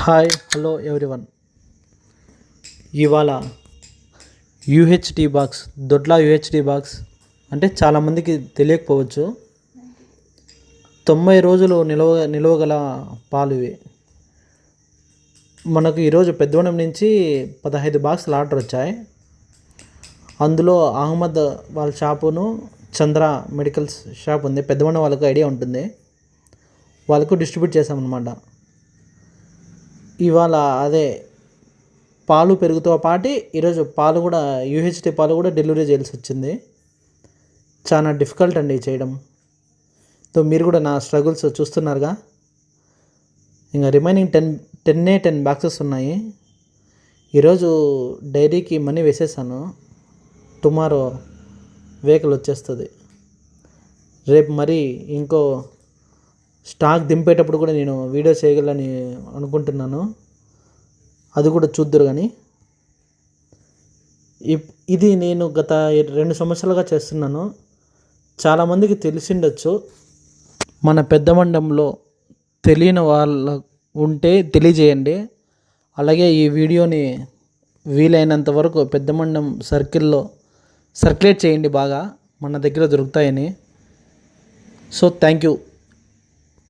Hi hello everyone. ఇవాళ యూహెచ్టీ box, Dodla యూహెచ్టీ box అంటే చాలామందికి తెలియకపోవచ్చు. 90 రోజులు నిలవగల పాలు ఇవి. మనకు ఈరోజు పెద్దవనం నుంచి 15 బాక్సులు ఆర్డర్ వచ్చాయి. అందులో అహ్మద్ వాళ్ళ షాపును, చంద్ర మెడికల్స్ షాప్ ఉంది, పెద్దవనం వాళ్ళకు ఐడియా ఉంటుంది, వాళ్ళకు డిస్ట్రిబ్యూట్ చేసామన్నమాట. ఇవాళ అదే పాలు పెరుగుతో పాటు ఈరోజు పాలు కూడా, యూహెచ్టీ పాలు కూడా డెలివరీ చేయాల్సి వచ్చింది. చాలా డిఫికల్ట్ అండి చేయడం. సో మీరు కూడా నా స్ట్రగుల్స్ చూస్తున్నారుగా. ఇంకా రిమైనింగ్ 10 బాక్సెస్ ఉన్నాయి. ఈరోజు డైరీకి మనీ వేసేసాను. టుమారో వెహికల్ వచ్చేస్తుంది. రేపు మరి ఇంకో స్టాక్ దింపేటప్పుడు కూడా నేను వీడియో చేయగలని అనుకుంటున్నాను. అది కూడా చూద్దురు. కానీ ఇది నేను గత 2 సంవత్సరాలుగా చేస్తున్నాను. చాలామందికి తెలిసిండొచ్చు. మన పెద్ద మండంలో తెలియని వాళ్ళ ఉంటే తెలియజేయండి. అలాగే ఈ వీడియోని వీలైనంత వరకు పెద్ద మండం సర్కిల్లో సర్క్యులేట్ చేయండి బాగా, మన దగ్గర దొరుకుతాయని. So thank you.